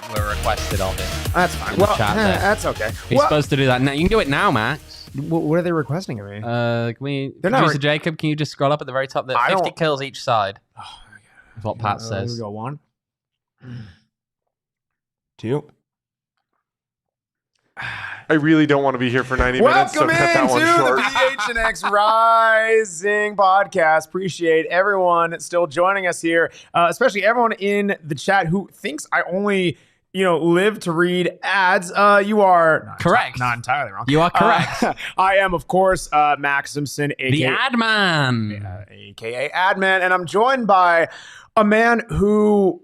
were requested of him. That's fine. Well, that's okay. He's supposed to do that now. You can do it now, Max. What are they requesting of me? Can we... Producer Jacob, can you just scroll up at the very top? There 50 kills each side. Oh, that's what Pat says. Here we go. 1, 2. I really don't want to be here for 90 minutes, so cut that one short. Welcome into the PHNX Rising Podcast. Appreciate everyone still joining us here, especially everyone in the chat who thinks I only, live to read ads. You are correct. Not entirely wrong. You are correct. I am, of course, Max Simpson, aka the Ad Man, aka Ad Man, and I'm joined by a man who.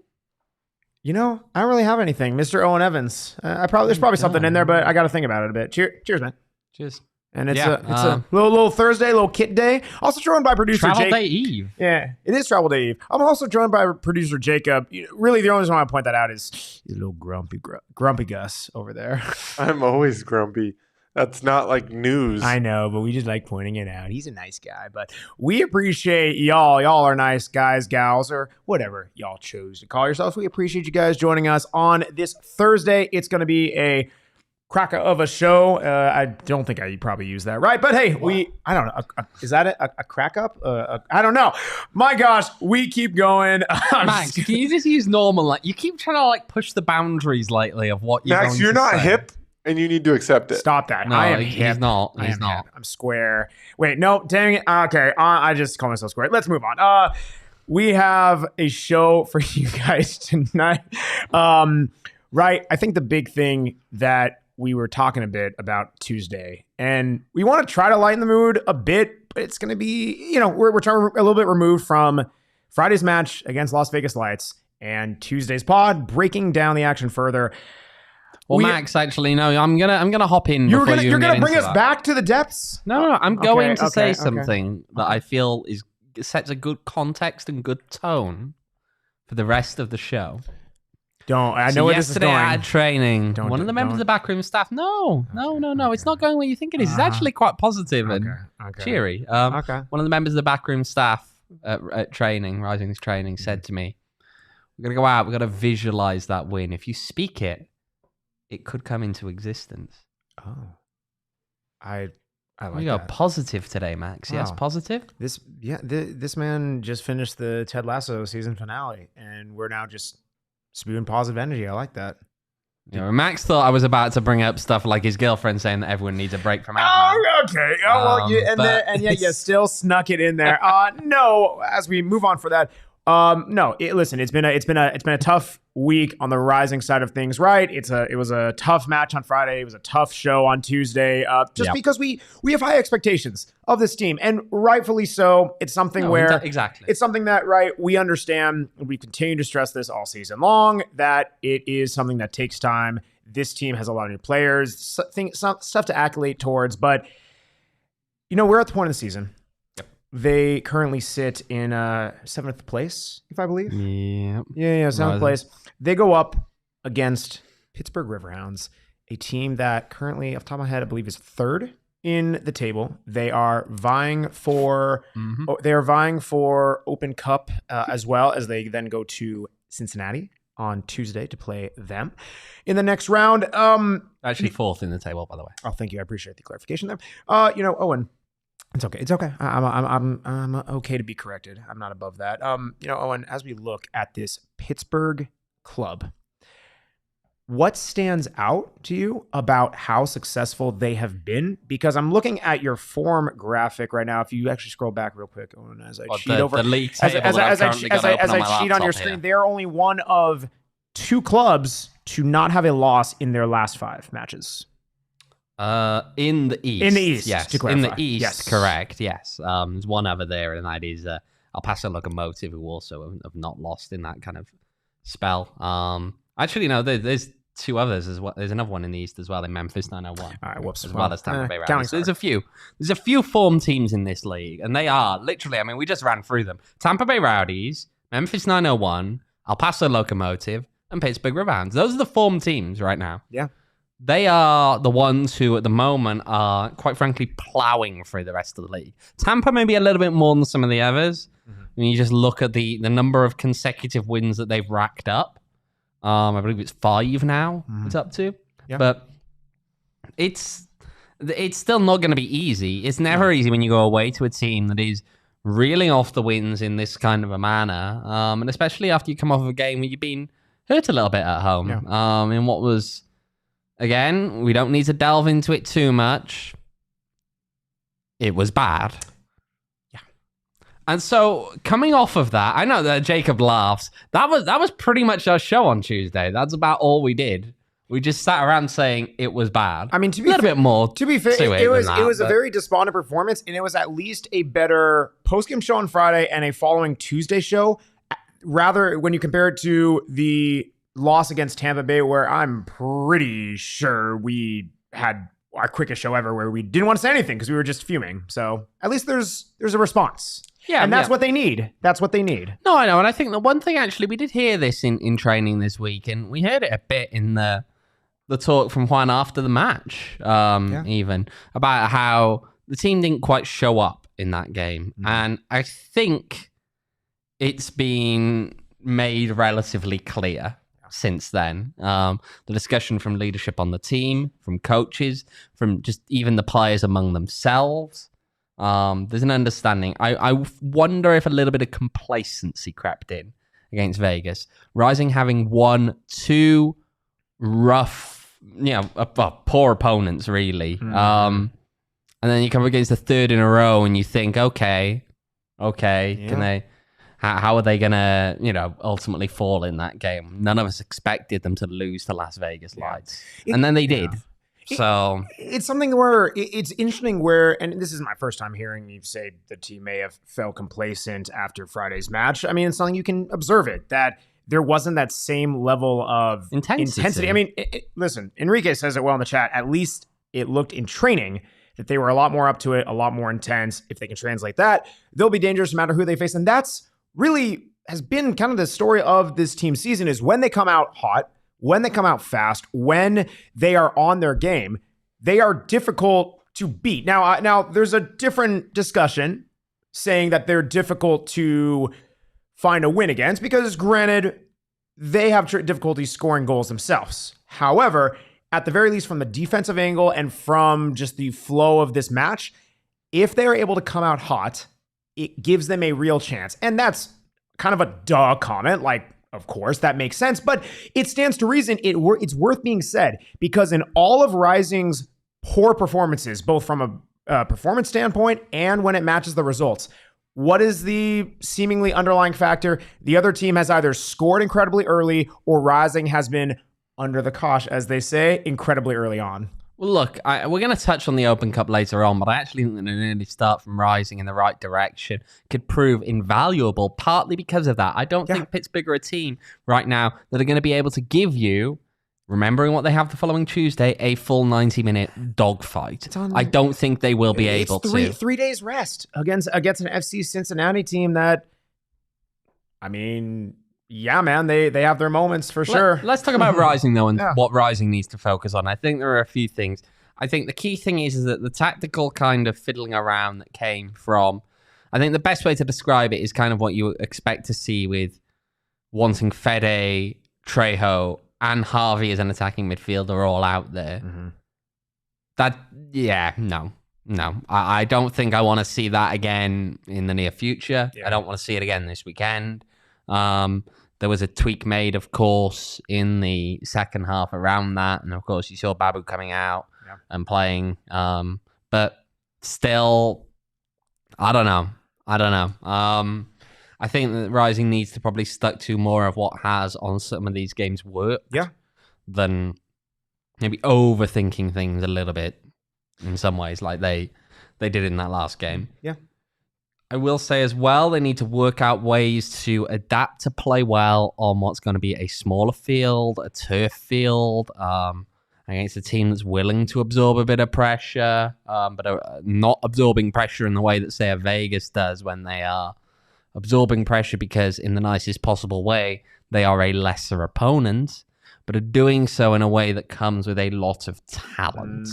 I don't really have anything. Mr. Owen Evans. There's probably something in there, but I got to think about it a bit. Cheers, man. Cheers. And it's a little Thursday, little kit day. Also joined by producer Travel Jake. Day Eve. Yeah, it is Travel Day Eve. I'm also joined by producer Jacob. Really, the only reason I want to point that out is a little grumpy Gus over there. I'm always grumpy. That's not like news. I know, but we just like pointing it out. He's a nice guy, but we appreciate y'all. Y'all are nice guys, gals, or whatever y'all chose to call yourselves. We appreciate you guys joining us on this Thursday. It's going to be a cracker of a show. I don't think I probably use that right, but hey, I don't know. Is that a crack up? I don't know. My gosh, we keep going. Max, can you just use normal? You keep trying to push the boundaries lately of what you're Max, you're not hip. And you need to accept it. Stop that. No, I am he's hip. not. He's not. Hip. I'm square. Wait, no, dang it. Okay, I just call myself square. Let's move on. We have a show for you guys tonight. Right, I think the big thing that we were talking a bit about Tuesday, and we want to try to lighten the mood a bit, but it's going to be, we're trying a little bit removed from Friday's match against Las Vegas Lights and Tuesday's pod, breaking down the action further. Well, Max, actually, no. I'm gonna hop in. You're gonna bring us back to the depths. No. I'm going to say something that I feel sets a good context and good tone for the rest of the show. I know where this is going. Yesterday at training, one of the members of the backroom staff. No. It's not going where you think it is. It's actually quite positive and cheery. One of the members of the backroom staff at training, Rising's training, said to me, "We're gonna go out. We've got to visualize that win. If you speak it could come into existence." Oh, I like we that. Go positive today, Max. Wow. Yes, positive. This man just finished the Ted Lasso season finale, and we're now just spewing positive energy. I like that. Max thought I was about to bring up stuff like his girlfriend saying that everyone needs a break from Adman. Oh, okay. You still snuck it in there. No, as we move on for that. Listen, it's been a tough week on the Rising side of things, right? It was a tough match on Friday. It was a tough show on Tuesday, because we have high expectations of this team, and rightfully so. It's something it's something that, right, we understand. We continue to stress this all season long, that it is something that takes time. This team has a lot of new players, stuff to accolade towards, but we're at the point of the season. They currently sit in 7th place, if I believe. Yeah, 7th place. They go up against Pittsburgh Riverhounds, a team that currently, off the top of my head, I believe is 3rd in the table. They are vying for Open Cup as well, as they then go to Cincinnati on Tuesday to play them in the next round. Actually 4th in the table, by the way. Oh, thank you. I appreciate the clarification there. Owen. It's okay. I'm okay to be corrected. I'm not above that. Owen, as we look at this Pittsburgh club, what stands out to you about how successful they have been? Because I'm looking at your form graphic right now. If you actually scroll back real quick, Owen, as I cheat over the league as table I cheat on your screen, they are only one of 2 clubs to not have a loss in their last 5 matches. In the East. In the East, yes. to clarify. In the East, yes. Correct, yes. There's one over there, and that is El Paso Locomotive, who also have not lost in that kind of spell. Actually, no, there's 2 others as well. There's another one in the East as well, in Memphis 901. All right, whoops. As well as Tampa Bay Rowdies. So there's a few form teams in this league, and they are literally, we just ran through them. Tampa Bay Rowdies, Memphis 901, El Paso Locomotive, and Pittsburgh Riverhounds. Those are the form teams right now. Yeah. They are the ones who, at the moment, are, quite frankly, plowing through the rest of the league. Tampa maybe a little bit more than some of the others. When you just look at the number of consecutive wins that they've racked up. I believe it's 5 now. It's up to, but it's still not going to be easy. It's never easy when you go away to a team that is reeling off the wins in this kind of a manner, and especially after you come off of a game where you've been hurt a little bit at home. In what was, again, we don't need to delve into it too much. It was bad. And so, coming off of that, I know that Jacob laughs. That was pretty much our show on Tuesday. That's about all we did. We just sat around saying it was bad. I mean, to be a little bit more. To be fair, it was a very despondent performance, and it was at least a better postgame show on Friday and a following Tuesday show. Rather, when you compare it to the loss against Tampa Bay, where I'm pretty sure we had our quickest show ever, where we didn't want to say anything because we were just fuming. So at least there's a response. Yeah, and that's what they need. That's what they need. No, I know. And I think the one thing, actually, we did hear this in training this week, and we heard it a bit in the talk from Juan after the match, even, about how the team didn't quite show up in that game. And I think it's been made relatively clear since then. The discussion from leadership on the team, from coaches, from just even the players among themselves. There's an understanding. I wonder if a little bit of complacency crept in against Vegas. Rising having won 2 rough, poor opponents, really. And then you come against the 3rd in a row and you think, okay, can they... How are they going to, ultimately fall in that game? None of us expected them to lose to Las Vegas Lights. And then they did. So it's something where it's interesting where, and this is my first time hearing you say the team may have felt complacent after Friday's match. I mean, it's something you can observe that there wasn't that same level of intensity. I mean, listen, Enrique says it well in the chat. At least it looked in training that they were a lot more up to it, a lot more intense. If they can translate that, they'll be dangerous no matter who they face. And that's really has been kind of the story of this team season, is when they come out hot, when they come out fast, when they are on their game, they are difficult to beat. Now there's a different discussion saying that they're difficult to find a win against because, granted, they have difficulty scoring goals themselves. However, at the very least from the defensive angle and from just the flow of this match, if they are able to come out hot, it gives them a real chance. And that's kind of a duh comment. Like, of course, that makes sense. But it stands to reason it's worth being said, because in all of Rising's poor performances, both from a performance standpoint and when it matches the results, what is the seemingly underlying factor? The other team has either scored incredibly early or Rising has been under the cosh, as they say, incredibly early on. Well, look, we're going to touch on the Open Cup later on, but I actually think that an early start from Rising in the right direction could prove invaluable, partly because of that. I don't think Pittsburgh are a team right now that are going to be able to give you, remembering what they have the following Tuesday, a full 90-minute dogfight. I don't think they will be able to. 3 days rest against an FC Cincinnati team that, I mean... Yeah, man, they have their moments for sure. Let's talk about Rising, though, and what Rising needs to focus on. I think there are a few things. I think the key thing is that the tactical kind of fiddling around that came from... I think the best way to describe it is kind of what you expect to see with wanting Fede, Trejo, and Harvey as an attacking midfielder all out there. No. I don't think I want to see that again in the near future. I don't want to see it again this weekend. There was a tweak made, of course, in the second half around that. And, of course, you saw Babu coming out and playing. But still, I don't know. I think that Rising needs to probably stuck to more of what has on some of these games worked than maybe overthinking things a little bit in some ways like they did in that last game. I will say as well, they need to work out ways to adapt to play well on what's going to be a smaller field, a turf field, against a team that's willing to absorb a bit of pressure, but are not absorbing pressure in the way that, say, a Vegas does when they are absorbing pressure because, in the nicest possible way, they are a lesser opponent, but are doing so in a way that comes with a lot of talent.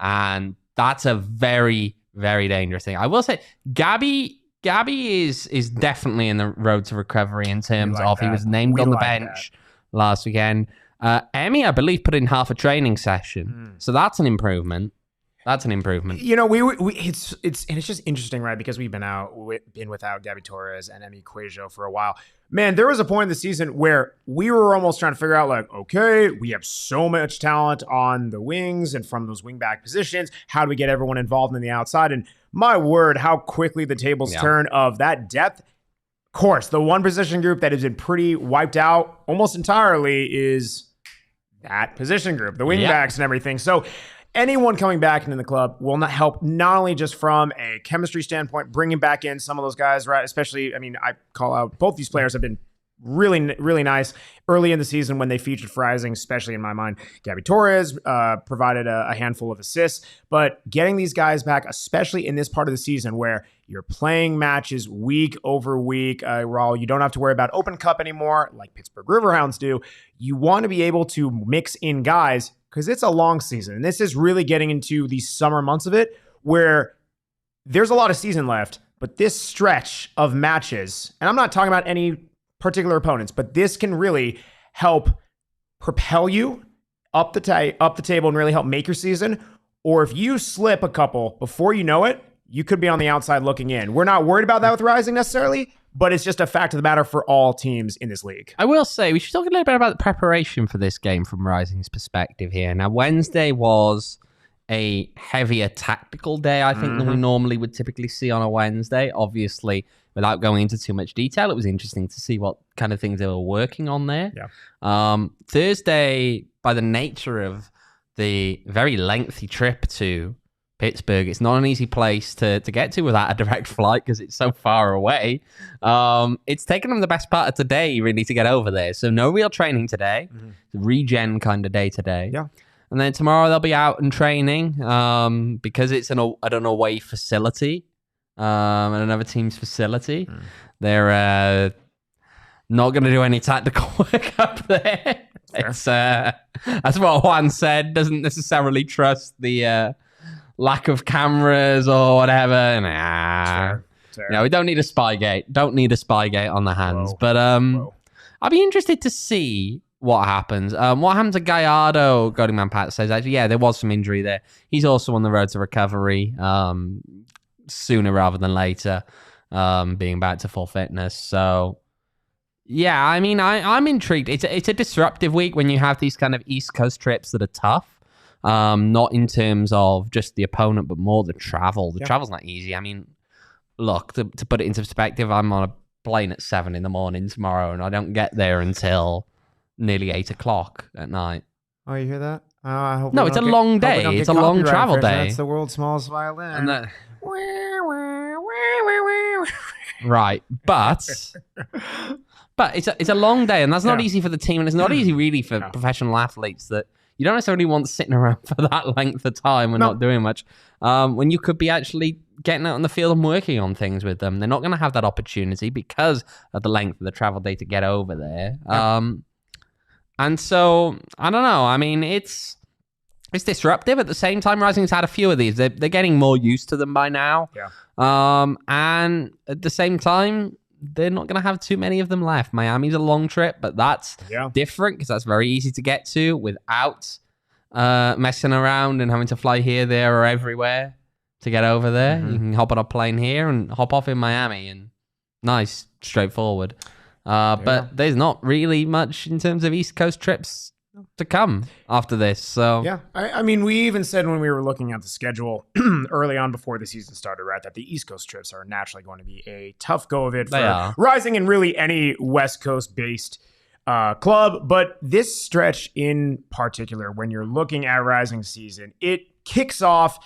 And that's a very... very dangerous thing. I will say, Gabby is definitely in the road to recovery in terms of he was named on the bench last weekend. Emmy, I believe, put in half a training session. So that's an improvement. That's an improvement. You know, it's just interesting, right? Because we've been without Gabby Torres and Emmy Quajo for a while. Man, there was a point in the season where we were almost trying to figure out, like, okay, we have so much talent on the wings and from those wingback positions. How do we get everyone involved in the outside? And my word, how quickly the tables turn of that depth. Of course, the one position group that has been pretty wiped out almost entirely is that position group, the wingbacks and everything. So anyone coming back into the club will not help, not only just from a chemistry standpoint, bringing back in some of those guys, right? Especially, I mean, I call out both these players have been really, really nice early in the season when they featured for Rising, especially in my mind. Gabby Torres provided a handful of assists, but getting these guys back, especially in this part of the season where you're playing matches week over week, Raul, you don't have to worry about Open Cup anymore like Pittsburgh Riverhounds do. You want to be able to mix in guys because it's a long season. And this is really getting into the summer months of it where there's a lot of season left, but this stretch of matches, and I'm not talking about any particular opponents, but this can really help propel you up the table and really help make your season. Or if you slip a couple before you know it, you could be on the outside looking in. We're not worried about that with Rising necessarily, but it's just a fact of the matter for all teams in this league. I will say, we should talk a little bit about the preparation for this game from Rising's perspective here. Now, Wednesday was a heavier tactical day, I think, than we normally would typically see on a Wednesday. Obviously, without going into too much detail, it was interesting to see what kind of things they were working on there. Yeah. Thursday, by the nature of the very lengthy trip to Pittsburgh, it's not an easy place to get to without a direct flight because it's so far away. It's taken them the best part of today, really, to get over there. So no real training today. Regen kind of day today. Yeah. And then tomorrow they'll be out and training because it's an away facility. And another team's facility. They're not going to do any tactical work up there. It's that's what Juan said. Doesn't necessarily trust the lack of cameras or whatever. Nah, sure. We don't need a Spygate. Don't need a Spygate on the hands. Whoa. But I'll be interested to see what happens. What happened to Gallardo? Golding Man Pat says, actually, yeah, there was some injury there. He's also on the road to recovery. Sooner rather than later, being back to full fitness. So, yeah, I mean, I'm intrigued. It's a disruptive week when you have these kind of East Coast trips that are tough. Not in terms of just the opponent, but more the travel. The travel's not easy. I mean, look, to put it into perspective, I'm on a plane at 7 a.m. tomorrow, and I don't get there until nearly 8 o'clock at night. Oh, you hear that? I hope no, it's a long day. It's a long travel day. That's the world's smallest violin. And right, but it's a long day, and that's not easy for the team, and it's not easy really for professional athletes that you don't necessarily want sitting around for that length of time and not doing much. When you could be actually getting out on the field and working on things with them, they're not going to have that opportunity because of the length of the travel day to get over there. And so I don't know. I mean, it's disruptive. At the same time, Rising's had a few of these. They're getting more used to them by now. Yeah. And at the same time, they're not going to have too many of them left. Miami's a long trip, but that's different because that's very easy to get to without messing around and having to fly here, there, or everywhere to get over there. You can hop on a plane here and hop off in Miami, and nice, straightforward. But there's not really much in terms of East Coast trips to come after this. So yeah, I mean, we even said when we were looking at the schedule early on before the season started, right, that the East Coast trips are naturally going to be a tough go of it for Rising and really any West Coast based club. But this stretch in particular, when you're looking at Rising season, it kicks off.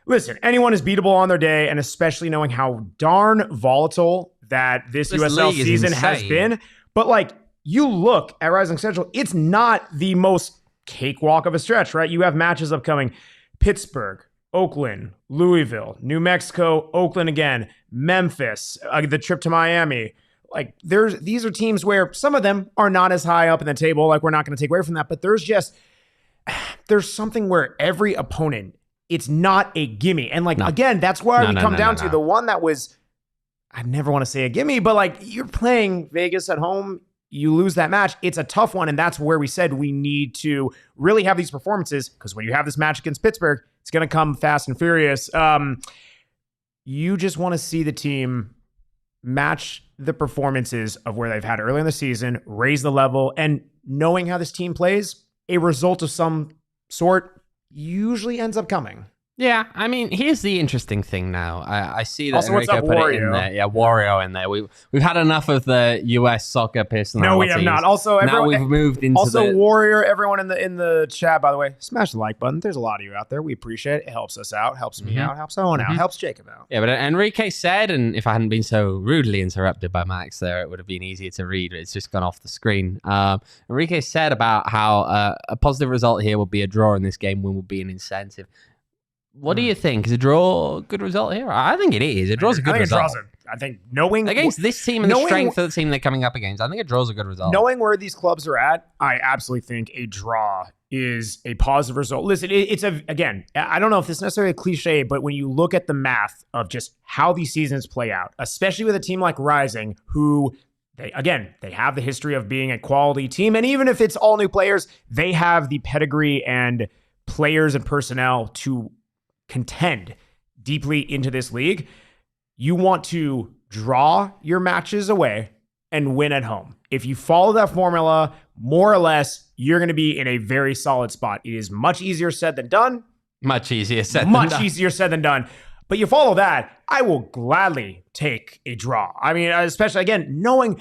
Listen, anyone is beatable on their day, and especially knowing how darn volatile that this USL season has been. But like, you look at Rising Central, it's not the most cakewalk of a stretch, right? You have matches upcoming: Pittsburgh, Oakland, Louisville, New Mexico, Oakland again, Memphis, the trip to Miami. Like, these are teams where some of them are not as high up in the table. Like, we're not going to take away from that, but there's something where every opponent, it's not a gimme. And again, that's where we come down to the one that was, I never want to say a gimme, but like, you're playing Vegas at home. you lose that match, it's a tough one. And that's where we said we need to really have these performances, because when you have this match against Pittsburgh, it's going to come fast and furious. You just want to see the team match the performances of where they've had early in the season, raise the level, and knowing how this team plays, a result of some sort usually ends up coming. Yeah, I mean, here's the interesting thing now. I see that also, Enrico what's up, put Wario? it in there. Yeah, Wario in there. We've had enough of the US soccer personalities. No, we have not. Also, everyone, now we've moved into also Warrior. Everyone in the chat, by the way, smash the like button. There's a lot of you out there. We appreciate it. It helps us out, helps me out, helps Owen out, helps Jacob out. Yeah, but Enrique said, and if I hadn't been so rudely interrupted by Max there, it would have been easier to read. It's just gone off the screen. Enrique said about how a positive result here would be a draw in this game, will be an incentive. What do you think? Is a draw a good result here? I think it is. A draw's a good result. I think knowing against this team and the strength of the team they're coming up against, I think a draw's a good result. Knowing where these clubs are at, I absolutely think a draw is a positive result. Listen, again, I don't know if this is necessarily a cliche, but when you look at the math of just how these seasons play out, especially with a team like Rising, who they have the history of being a quality team, and even if it's all new players, they have the pedigree and players and personnel to contend deeply into this league. You want to draw your matches away and win at home. If you follow that formula, more or less, you're going to be in a very solid spot. It is much easier said than done. Much easier said than done. But you follow that, I will gladly take a draw. I mean, especially, again, knowing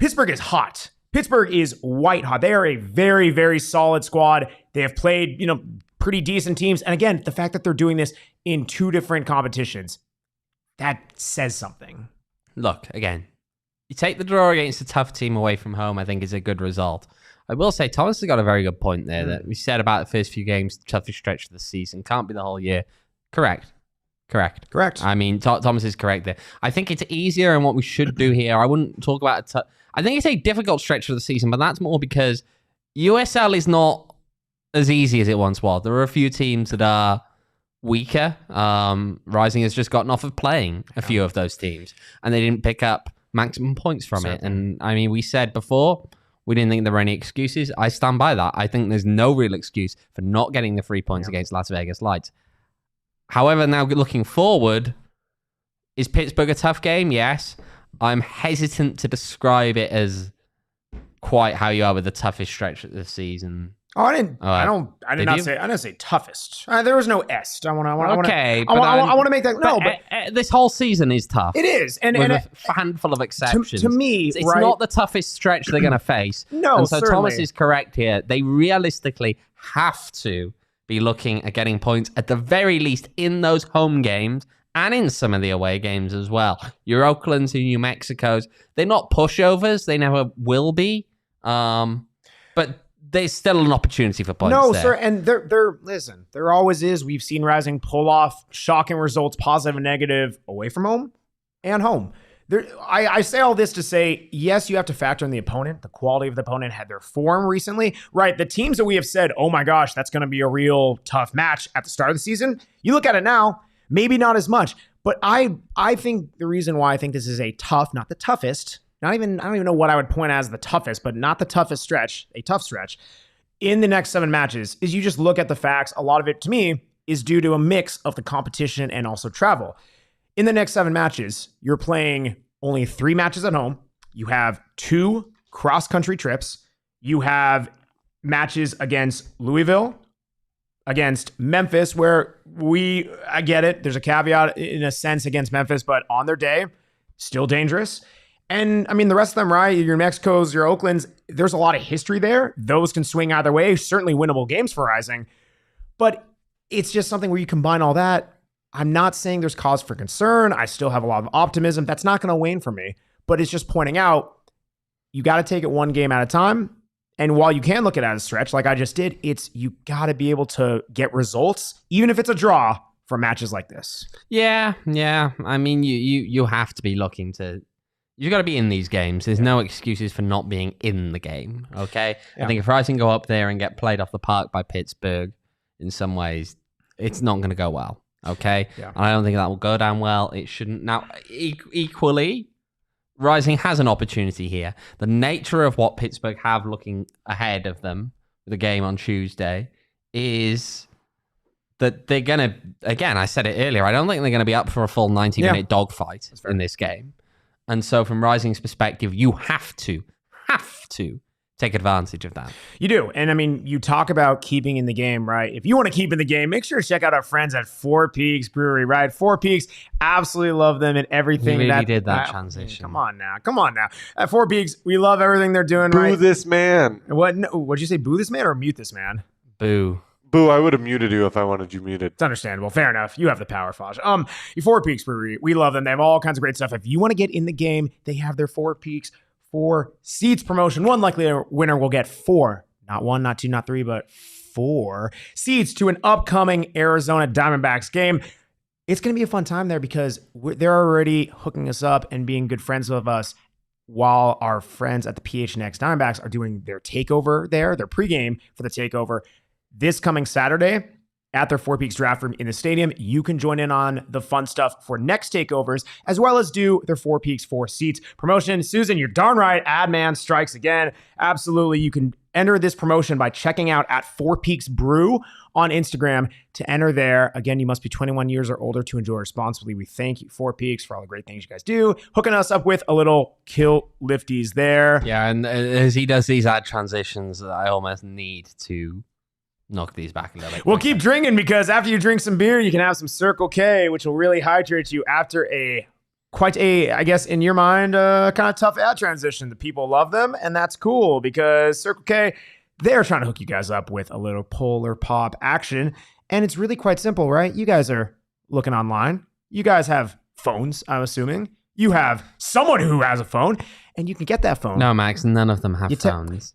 Pittsburgh is hot. Pittsburgh is white hot. They are a very, very solid squad. They have played, pretty decent teams. And again, the fact that they're doing this in two different competitions, that says something. Look, again, you take the draw against a tough team away from home, I think is a good result. I will say Thomas has got a very good point there that we said about the first few games, toughest stretch of the season, can't be the whole year. Correct. I mean, Thomas is correct there. I think it's easier, and what we should do here, I wouldn't talk about I think it's a difficult stretch of the season, but that's more because USL is not as easy as it once was. There are a few teams that are weaker. Rising has just gotten off of playing a few of those teams, and they didn't pick up maximum points from it. And I mean, we said before, we didn't think there were any excuses. I stand by that. I think there's no real excuse for not getting the 3 points against Las Vegas Lights. However, now looking forward, is Pittsburgh a tough game? Yes. I'm hesitant to describe it as quite how you are with the toughest stretch of the season. Oh, I didn't say toughest. There was no est. I want to make that. No, but this whole season is tough. It is, and a handful of exceptions. To me, it's not the toughest stretch they're going to face. No, and so certainly. Thomas is correct here. They realistically have to be looking at getting points at the very least in those home games and in some of the away games as well. Your Oaklands and New Mexico's, they're not pushovers. They never will be. But there's still an opportunity for points. No, there. sir. And there always is. We've seen Rising pull off shocking results, positive and negative, away from home and home. I say all this to say, yes, you have to factor in the opponent. The quality of the opponent had their form recently. Right. The teams that we have said, oh my gosh, that's going to be a real tough match at the start of the season. You look at it now, maybe not as much. But I think the reason why I think this is a tough, not the toughest, I don't even know what I would point as the toughest, but not the toughest stretch, a tough stretch in the next 7 matches, is you just look at the facts. A lot of it, to me, is due to a mix of the competition and also travel. In the next 7 matches, you're playing only 3 matches at home. You have 2 cross-country trips. You have matches against Louisville, against Memphis, where I get it. There's a caveat in a sense against Memphis, but on their day, still dangerous. And I mean, the rest of them, right? Your Mexicos, your Oaklands, there's a lot of history there. Those can swing either way. Certainly winnable games for Rising. But it's just something where you combine all that. I'm not saying there's cause for concern. I still have a lot of optimism. That's not going to wane for me. But it's just pointing out, you got to take it one game at a time. And while you can look at it as a stretch, like I just did, you got to be able to get results, even if it's a draw, from matches like this. Yeah. I mean, you have to be looking to... You've got to be in these games. There's no excuses for not being in the game, okay? Yeah. I think if Rising go up there and get played off the park by Pittsburgh, in some ways, it's not going to go well, okay? Yeah. And I don't think that will go down well. It shouldn't. Now, equally, Rising has an opportunity here. The nature of what Pittsburgh have looking ahead of them, the game on Tuesday, is that they're going to, again, I said it earlier, I don't think they're going to be up for a full 90-minute dogfight in this game. And so from Rising's perspective, you have to take advantage of that. You do. And I mean, you talk about keeping in the game, right? If you want to keep in the game, make sure to check out our friends at Four Peaks Brewery, right? Four Peaks, absolutely love them and everything. You really did that transition. Come on now. At Four Peaks, we love everything they're doing, right? Boo this man. What? No, what'd you say, boo this man or mute this man? Boo. Boo, I would have muted you if I wanted you muted. It's understandable. Fair enough. You have the power, Fosh. Four Peaks Brewery, we love them. They have all kinds of great stuff. If you want to get in the game, they have their Four Peaks 4 seats promotion. One likely winner will get 4, not 1, not 2, not 3, but 4 seats to an upcoming Arizona Diamondbacks game. It's going to be a fun time there because they're already hooking us up and being good friends with us while our friends at the PHNX Diamondbacks are doing their takeover there, their pregame for the takeover this coming Saturday at their Four Peaks draft room in the stadium. You can join in on the fun stuff for next takeovers, as well as do their Four Peaks 4 seats promotion. Susan, you're darn right. Ad man strikes again. Absolutely. You can enter this promotion by checking out at Four Peaks Brew on Instagram to enter there. Again, you must be 21 years or older to enjoy responsibly. We thank you, Four Peaks, for all the great things you guys do. Hooking us up with a little kill lifties there. Yeah, and as he does these ad transitions, I almost need to knock these back a little. We'll keep drinking because after you drink some beer, you can have some Circle K, which will really hydrate you after quite a, I guess, in your mind, kind of tough ad transition. The people love them, and that's cool because Circle K, they're trying to hook you guys up with a little Polar Pop action, and it's really quite simple, right? You guys are looking online. You guys have phones, I'm assuming. You have someone who has a phone, and you can get that phone. No, Max, none of them have phones.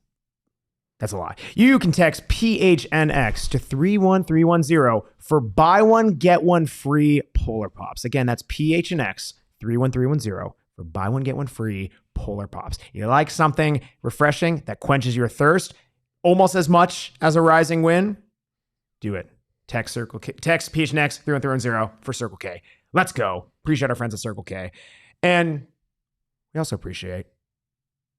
That's a lie. You can text PHNX to 31310 for buy one, get one free Polar Pops. Again, that's PHNX 31310 for buy one, get one free Polar Pops. You like something refreshing that quenches your thirst almost as much as a Rising win? Do it. Text PHNX 31310 for Circle K. Let's go. Appreciate our friends at Circle K. And we also appreciate...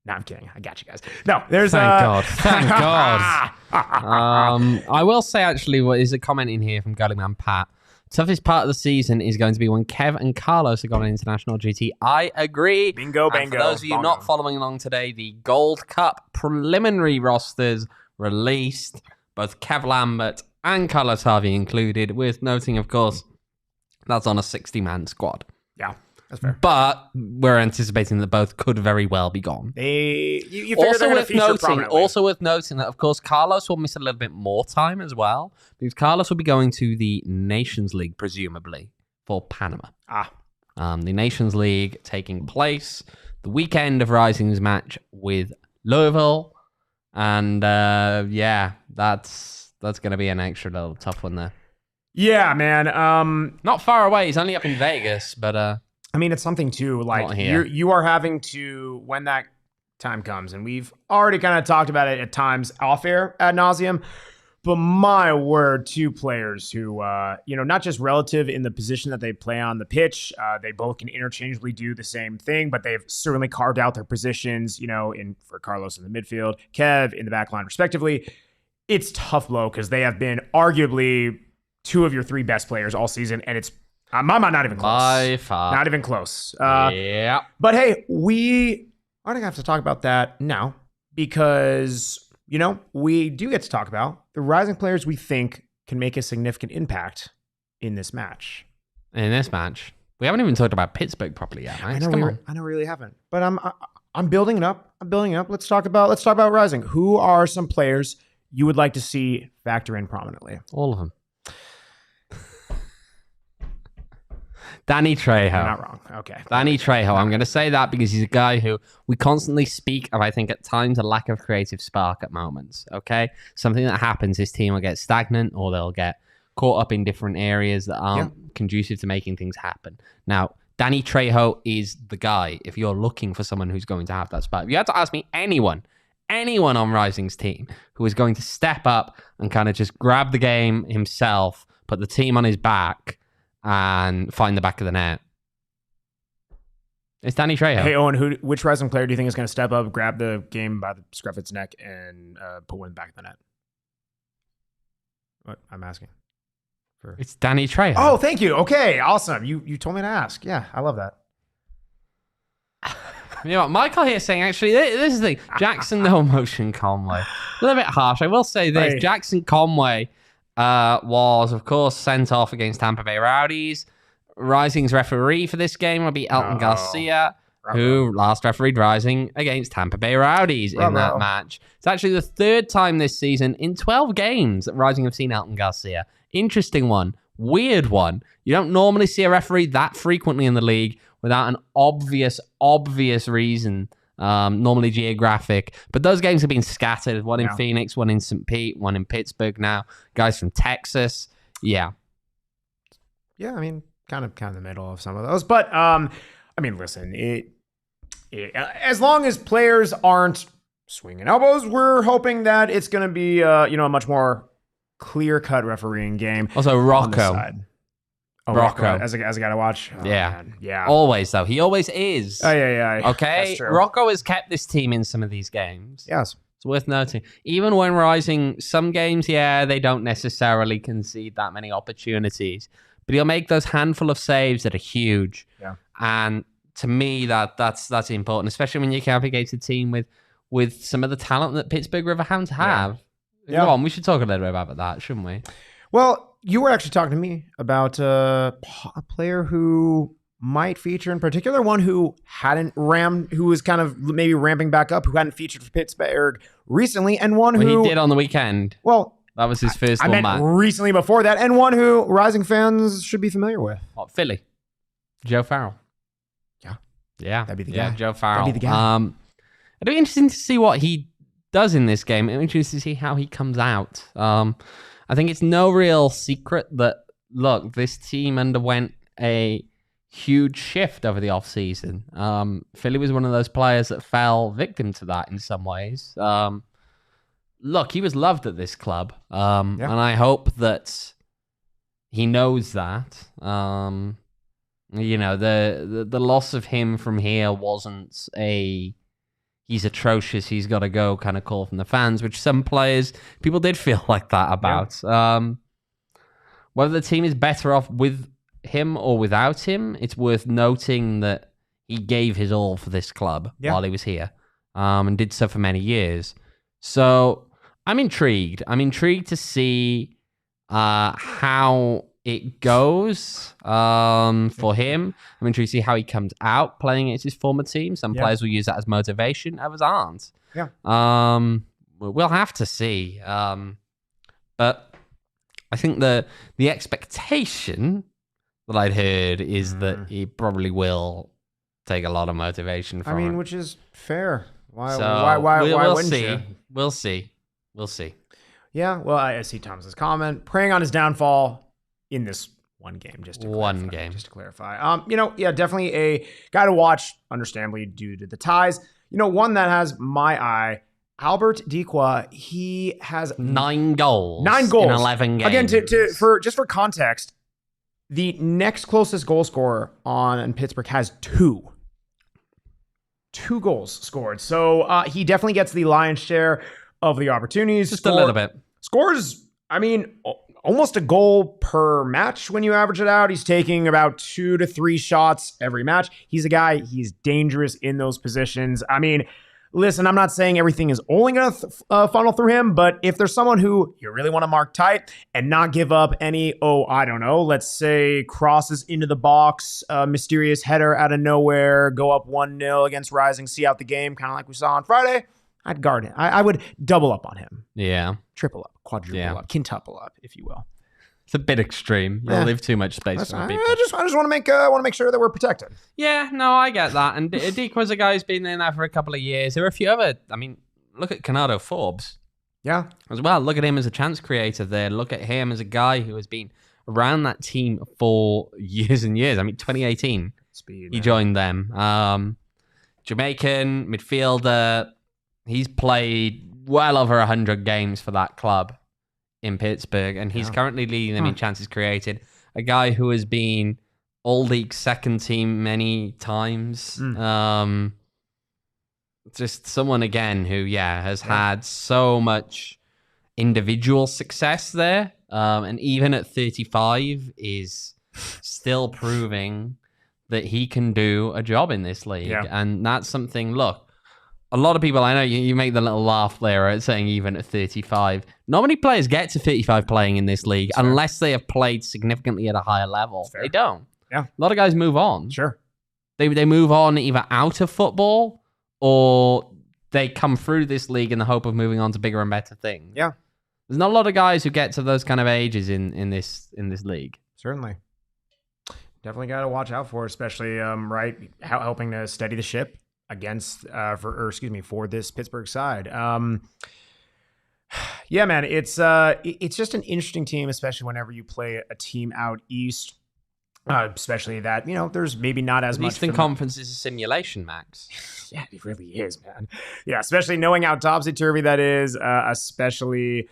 No, I'm kidding. I got you guys. No, there's Thank God. I will say, actually, what is a comment in here from Gullyman Pat. Toughest part of the season is going to be when Kev and Carlos have gone international duty. I agree. Bingo, and for those of you not following along today, the Gold Cup preliminary rosters released. Both Kev Lambert and Carlos Harvey included, with noting, of course, that's on a 60-man squad. Yeah. That's fair. But we're anticipating that both could very well be gone. Also worth noting that, of course, Carlos will miss a little bit more time as well, because Carlos will be going to the Nations League, presumably, for Panama. The Nations League taking place the weekend of Rising's match with Louisville. And, that's going to be an extra little tough one there. Yeah, man. Not far away. He's only up in Vegas, but... I mean, it's something too, like you are having to, when that time comes, and we've already kind of talked about it at times off air ad nauseum, but my word, 2 players who, not just relative in the position that they play on the pitch, they both can interchangeably do the same thing, but they've certainly carved out their positions, for Carlos in the midfield, Kev in the back line, respectively. It's tough blow because they have been arguably 2 of your 3 best players all season, and it's my mind, not even close. By far. Not even close. Yeah. But hey, we aren't going to have to talk about that now because, we do get to talk about the Rising players we think can make a significant impact in this match. We haven't even talked about Pittsburgh properly yet, right? I know we really haven't. But I'm building it up. Let's talk about Rising. Who are some players you would like to see factor in prominently? All of them. Danny Trejo. You're not wrong. Okay. Danny Trejo. I'm going to say that because he's a guy who we constantly speak of, I think, at times, a lack of creative spark at moments. Okay? Something that happens, his team will get stagnant or they'll get caught up in different areas that aren't conducive to making things happen. Now, Danny Trejo is the guy if you're looking for someone who's going to have that spark. If you had to ask me anyone on Rising's team who is going to step up and kind of just grab the game himself, put the team on his back, and find the back of the net, It's Danny Trejo. Hey, Owen, which Rising player do you think is going to step up, grab the game by the scruff of its neck, and put one back in the net? What I'm asking. It's Danny Trejo. Oh, thank you. Okay, awesome. You told me to ask. Yeah, I love that. You know what, Michael here saying, actually, this is the thing. Jackson No Motion Conway. A little bit harsh. I will say this. Hey. Jackson Conway was, of course, sent off against Tampa Bay Rowdies. Rising's referee for this game will be Elton Garcia, who last refereed Rising against Tampa Bay Rowdies in that match. It's actually the third time this season in 12 games that Rising have seen Elton Garcia. Interesting one. Weird one. You don't normally see a referee that frequently in the league without an obvious reason, normally geographic. But those games have been scattered. One in Phoenix, one in St. Pete, one in Pittsburgh now. Guys from Texas. Yeah. Yeah, I mean, kind of the middle of some of those. But, I mean, listen, as long as players aren't swinging elbows, we're hoping that it's going to be, a much more clear-cut refereeing game. Also, Rocco. Rocco. As a guy to watch. Oh, man. Yeah. Always, though. He always is. Oh, yeah. Okay? Rocco has kept this team in some of these games. Yes. It's worth noting. Even when Rising, some games, they don't necessarily concede that many opportunities. But he'll make those handful of saves that are huge. Yeah. And to me, that's important, especially when you can up against a team with some of the talent that Pittsburgh Riverhounds have. Yeah. Go on, we should talk a little bit about that, shouldn't we? Well, you were actually talking to me about a player who might feature in particular, one who who was kind of maybe ramping back up, who hadn't featured for Pittsburgh recently, and one who he did on the weekend. Well, that was his first one. I meant recently before that, and one who Rising fans should be familiar with. Philly. Joe Farrell. Yeah. That'd be the guy. Yeah, Joe Farrell. That'd be the guy. It'd be interesting to see what he does in this game. It'd be interesting to see how he comes out. I think it's no real secret that, look, this team underwent a huge shift over the offseason. Philly was one of those players that fell victim to that in some ways. Look, he was loved at this club, and I hope that he knows that. The loss of him from here wasn't he's atrocious, he's got to go kind of call from the fans, which some people did feel like that about. Yeah. Whether the team is better off with him or without him, it's worth noting that he gave his all for this club while he was here, and did so for many years. So I'm intrigued. I'm intrigued to see how it goes for him. I'm intrigued to see how he comes out playing against his former team. Some players will use that as motivation, others aren't. Yeah. We'll have to see. But I think the expectation that I'd heard is that he probably will take a lot of motivation from it. Which is fair. Why we'll wouldn't see. you? We'll see. Yeah, well, I see Thomas's comment. Preying on his downfall in this one game, just to clarify. Definitely a guy to watch, understandably, due to the ties. One that has my eye, Albert Dikwa. He has 9 goals. 9 goals in 11 games. Again, for context, the next closest goal scorer on Pittsburgh has 2. 2 goals scored. So he definitely gets the lion's share of the opportunities. Just a little bit. Scores, almost a goal per match when you average it out. He's taking about 2 to 3 shots every match. He's a guy, he's dangerous in those positions. Listen, I'm not saying everything is only going to funnel through him, but if there's someone who you really want to mark tight and not give up any, let's say crosses into the box, mysterious header out of nowhere, go up 1-0 against Rising, see out the game, kind of like we saw on Friday, I'd guard him. I would double up on him. Yeah. Triple up, quadruple up, quintuple up, if you will. It's a bit extreme. You'll leave too much space for people. I just want to make sure that we're protected. Yeah, no, I get that. And Dikwa's a guy who's been in there for a couple of years. There are a few other. Look at Canado Forbes. Yeah. As well. Look at him as a chance creator there. Look at him as a guy who has been around that team for years and years. 2018. He joined them. Jamaican midfielder. He's played well over 100 games for that club in Pittsburgh, and he's currently leading them in chances created. A guy who has been all-league second team many times. Just someone, again, who, has had so much individual success there. And even at 35 is still proving that he can do a job in this league. Yeah. And that's something, look, a lot of people, I know you make the little laugh there at saying even at 35. Not many players get to 35 playing in this league unless they have played significantly at a higher level. They don't. Yeah. A lot of guys move on. Sure. They move on either out of football or they come through this league in the hope of moving on to bigger and better things. Yeah. There's not a lot of guys who get to those kind of ages in this league. Certainly. Definitely got to watch out for, especially helping to steady the ship against for this Pittsburgh side. Yeah, man, it's just an interesting team, especially whenever you play a team out east. Especially that, there's maybe not as much. Eastern Conference is a simulation, Max. Yeah, it really is, man. Yeah, especially knowing how topsy-turvy that is, especially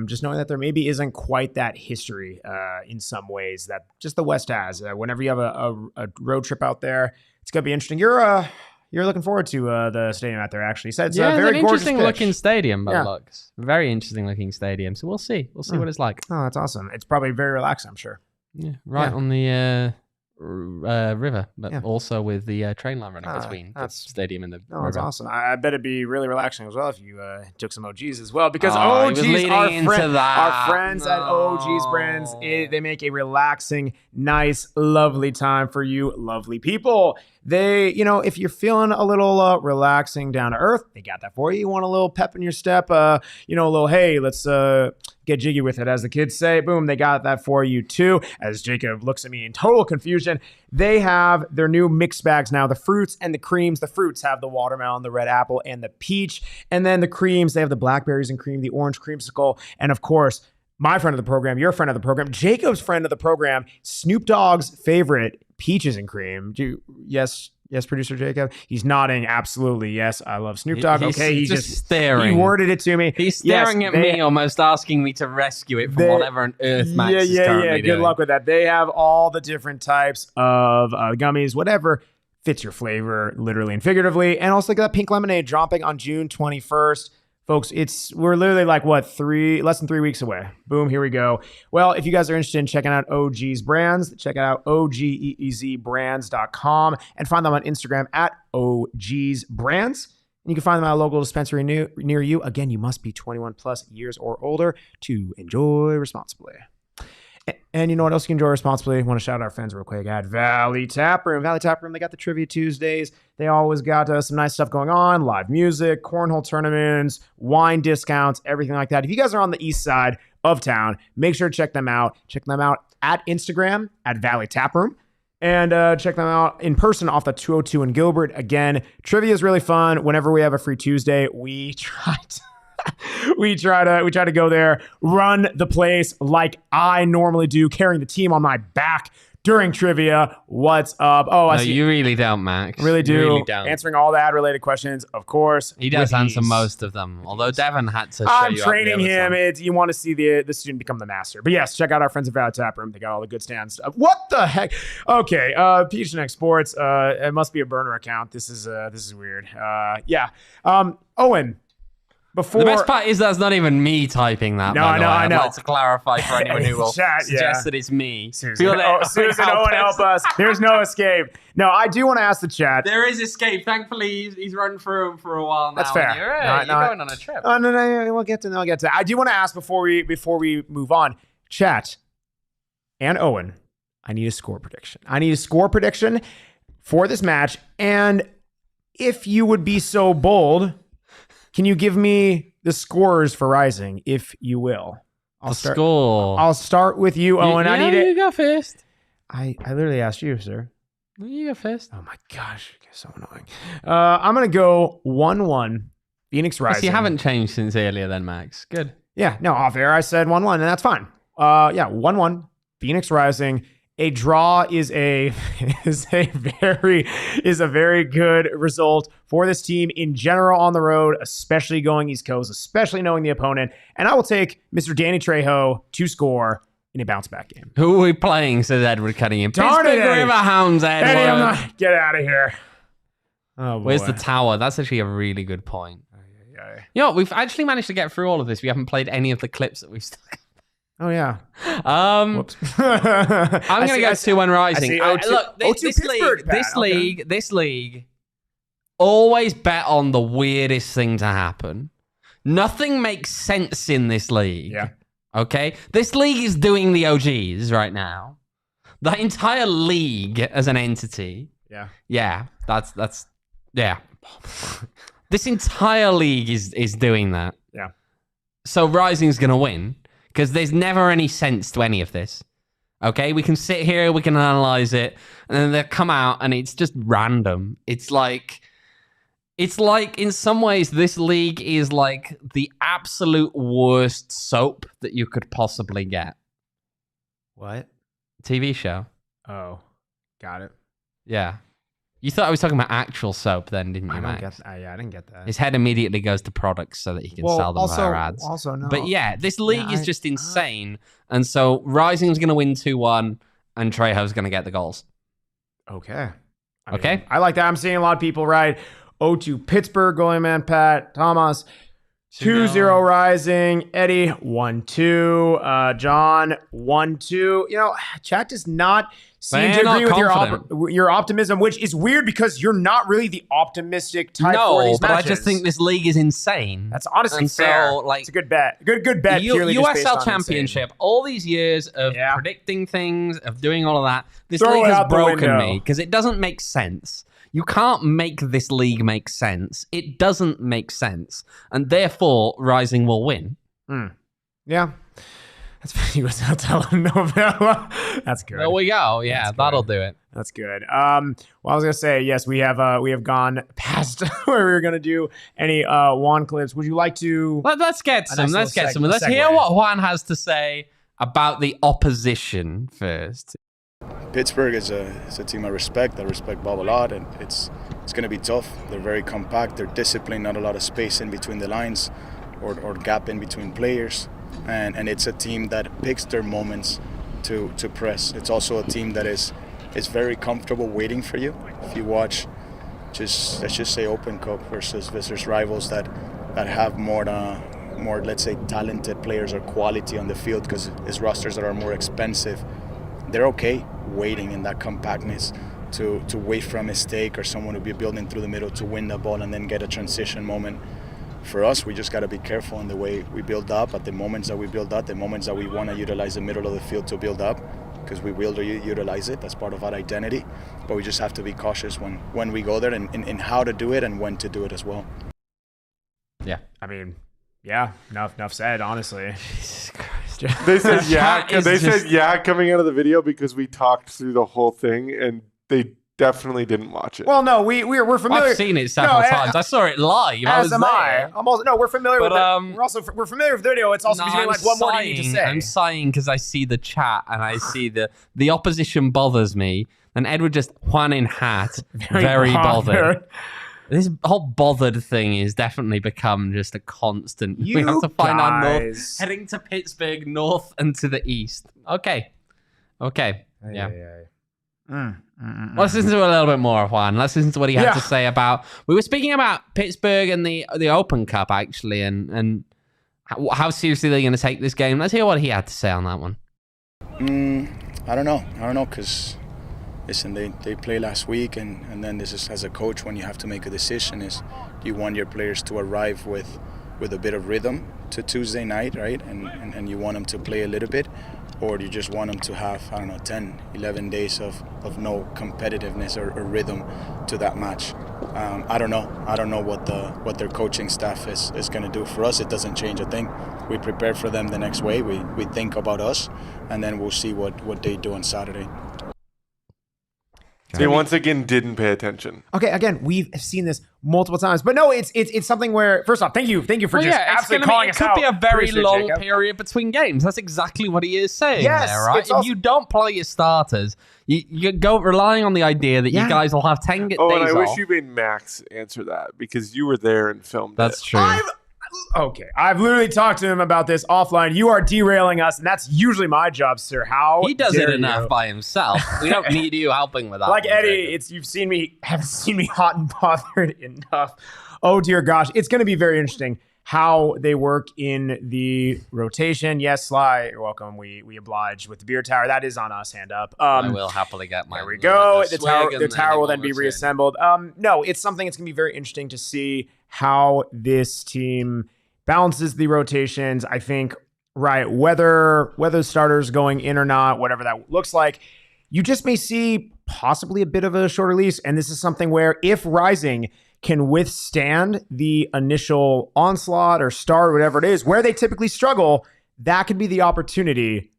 just knowing that there maybe isn't quite that history in some ways that just the West has. Whenever you have a road trip out there, it's going to be interesting. You're looking forward to the stadium out there, actually. So it's a very gorgeous interesting looking stadium, but looks very interesting looking stadium. So we'll see. We'll see what it's like. Oh, that's awesome. It's probably very relaxing, I'm sure. Yeah, on the river, but also with the train line running between the stadium and the river. That's awesome. I bet it'd be really relaxing as well if you took some OGs as well, because OGs, our friends at OGs Brands, they make a relaxing, nice, lovely time for you lovely people. They, if you're feeling a little relaxing, down to earth, they got that for you. You want a little pep in your step, a little, hey, let's get jiggy with it, as the kids say. Boom, they got that for you too. As Jacob looks at me in total confusion, they have their new mixed bags now, the fruits and the creams. The fruits have the watermelon, the red apple, and the peach. And then the creams, they have the blackberries and cream, the orange creamsicle, and of course, my friend of the program, your friend of the program, Jacob's friend of the program, Snoop Dogg's favorite, peaches and cream. Yes, producer Jacob. He's nodding. Absolutely, yes. I love Snoop Dogg. He's just staring. He worded it to me. He's staring at me, almost asking me to rescue it from whatever on earth Max is currently doing. Good luck with that. They have all the different types of gummies, whatever fits your flavor, literally and figuratively. And also, got pink lemonade dropping on June 21st. Folks, we're literally like, less than 3 weeks away. Boom, here we go. Well, if you guys are interested in checking out OG's Brands, check out OGEEZBrands.com and find them on Instagram at OG's Brands. And you can find them at a local dispensary near you. Again, you must be 21 plus years or older to enjoy responsibly. And you know what else you can enjoy responsibly? I want to shout out our friends real quick at Valley Tap Room. Valley Tap Room, they got the Trivia Tuesdays. They always got some nice stuff going on, live music, cornhole tournaments, wine discounts, everything like that. If you guys are on the east side of town, make sure to check them out. Check them out at Instagram at Valley Tap Room. And check them out in person off the 202 in Gilbert. Again, trivia is really fun. Whenever we have a free Tuesday, we try to go there, run the place like I normally do, carrying the team on my back during trivia. What's up? Oh, I see. You really don't, Max. Really do. You really don't. Answering all the ad-related questions, of course. He does answer most of them, although Devin had to show I'm you training him. You want to see the student become the master. But yes, check out our friends at Valley Tap Room. They got all the good stands. What the heck? Okay, PHNX Sports. It must be a burner account. This is weird. Yeah. Owen. The best part is that's not even me typing that. No, I know. I'd like to clarify for anyone who will suggest that it's me. Susan, Owen, help us. There's no escape. No, I do want to ask the chat. There is escape. Thankfully, he's run through them for a while now. That's fair. You're going on a trip. Oh, no. We'll get to that. I do want to ask before we move on. Chat and Owen, I need a score prediction. For this match. And if you would be so bold, can you give me the scores for Rising, if you will? I'll start with you, Owen. I need it. You go first. I literally asked you, sir. You go first. Oh my gosh, you're so annoying. I'm gonna go 1-1. PHNX Rising. You haven't changed since earlier, then, Max. Good. Yeah. No, off air I said 1-1, and that's fine. 1-1. PHNX Rising. A draw is a very good result for this team in general on the road, especially going East Coast, especially knowing the opponent. And I will take Mr. Danny Trejo to score in a bounce back game. Who are we playing, says Edward Cunningham. Darn it, Pittsburgh Riverhounds, Edward. Eddie, I'm not, get out of here. Oh, boy. Where's the tower? That's actually a really good point. You know, we've actually managed to get through all of this. We haven't played any of the clips that we've stuck. Oh, yeah. Whoops. I'm going to go 2-1 Rising. Look, this league, always bet on the weirdest thing to happen. Nothing makes sense in this league. Yeah. Okay? This league is doing the OGs right now. The entire league as an entity. Yeah. Yeah. That's yeah. This entire league is doing that. Yeah. So Rising's going to win because there's never any sense to any of this. Okay? We can sit here, we can analyze it, and then they come out and it's just random. It's like in some ways this league is like the absolute worst soap that you could possibly get. What? TV show. Oh, got it. Yeah. You thought I was talking about actual soap then, didn't you, Max? I didn't get that. His head immediately goes to products so that he can sell them via ads. Also, no. But yeah, this league is just insane. And so Rising's going to win 2-1 and Trejo's going to get the goals. Okay. Okay. I like that. I'm seeing a lot of people ride 0-2 Pittsburgh going, man. Pat, Thomas, 2-0 Rising. Eddie, 1-2. John, 1-2. You know, chat does not seem to agree with your optimism, which is weird because you're not really the optimistic type for these matches. I just think this league is insane. That's honestly fair. So, it's a good bet. Good bet. USL Championship, all these years of predicting things, of doing all of that, this league has broken me because it doesn't make sense. You can't make this league make sense. It doesn't make sense. And therefore, Rising will win. Yeah. That's USL telenovela. That's good. There we go. Yeah, that'll do it. That's good. Well, I was gonna say, yes, we have gone past where we were gonna do any Juan clips. Would you like to? Let's get some. Let's hear what Juan has to say about the opposition first. Pittsburgh is a team I respect. I respect Bob a lot, and it's going to be tough. They're very compact. They're disciplined. Not a lot of space in between the lines, or gap in between players. And it's a team that picks their moments to press. It's also a team that is very comfortable waiting for you. If you watch, let's just say Open Cup versus rivals that have more let's say talented players or quality on the field because it's rosters that are more expensive. They're okay waiting in that compactness to wait for a mistake or someone to be building through the middle to win the ball and then get a transition moment. For us, we just got to be careful in the way we build up, at the moments that we build up, the moments that we want to utilize the middle of the field to build up, because we will utilize it. That's part of our identity. But we just have to be cautious when we go there and how to do it and when to do it as well. Yeah. I mean, yeah, enough said, honestly. Jesus Christ. They said yeah coming out of the video because we talked through the whole thing and they definitely didn't watch it. Well, no, we're familiar. I've seen it several times. I saw it live. We're familiar with it. We're familiar with the video. It's also like, what more do you need to say? I'm sighing because I see the chat and I see the opposition bothers me. And Edward just Juan in hat, very bothered. This whole bothered thing is definitely become just a constant. We have to find our north, heading to Pittsburgh, north and to the east. Okay. Yeah. Let's listen to a little bit more of Juan. Let's listen to what he had to say about. We were speaking about Pittsburgh and the Open Cup actually, and how seriously they're going to take this game. Let's hear what he had to say on that one. I don't know because. Listen, they played last week, and then this is, as a coach, when you have to make a decision, is do you want your players to arrive with a bit of rhythm to Tuesday night, right? And you want them to play a little bit, or do you just want them to have, 10, 11 days of no competitiveness or rhythm to that match? I don't know. I don't know what their coaching staff is going to do. For us, it doesn't change a thing. We prepare for them the next way. We think about us, and then we'll see what they do on Saturday. They once again didn't pay attention. Okay, again, we've seen this multiple times, but no, it's something where, first off, thank you for absolutely calling us out. It could be a very long period between games. That's exactly what he is saying there, right? If you don't play your starters, you go relying on the idea that you guys will have 10 days off. And I wish you made Max answer that because you were there and filmed That's true. Okay, I've literally talked to him about this offline. You are derailing us, and that's usually my job, sir. How he does it enough by himself. We don't need you helping with that. Like Eddie, haven't seen me hot and bothered enough. Oh dear gosh, it's going to be very interesting how they work in the rotation. Yes, Sly, you're welcome. We oblige with the beer tower. That is on us. Hand up. I will happily get my. There we go. The tower will then be reassembled. No, it's something. It's going to be very interesting to see how this team balances the rotations. I think, right, whether starters going in or not, whatever that looks like, you just may see possibly a bit of a short release. And this is something where if Rising can withstand the initial onslaught or start, whatever it is, where they typically struggle, that could be the opportunity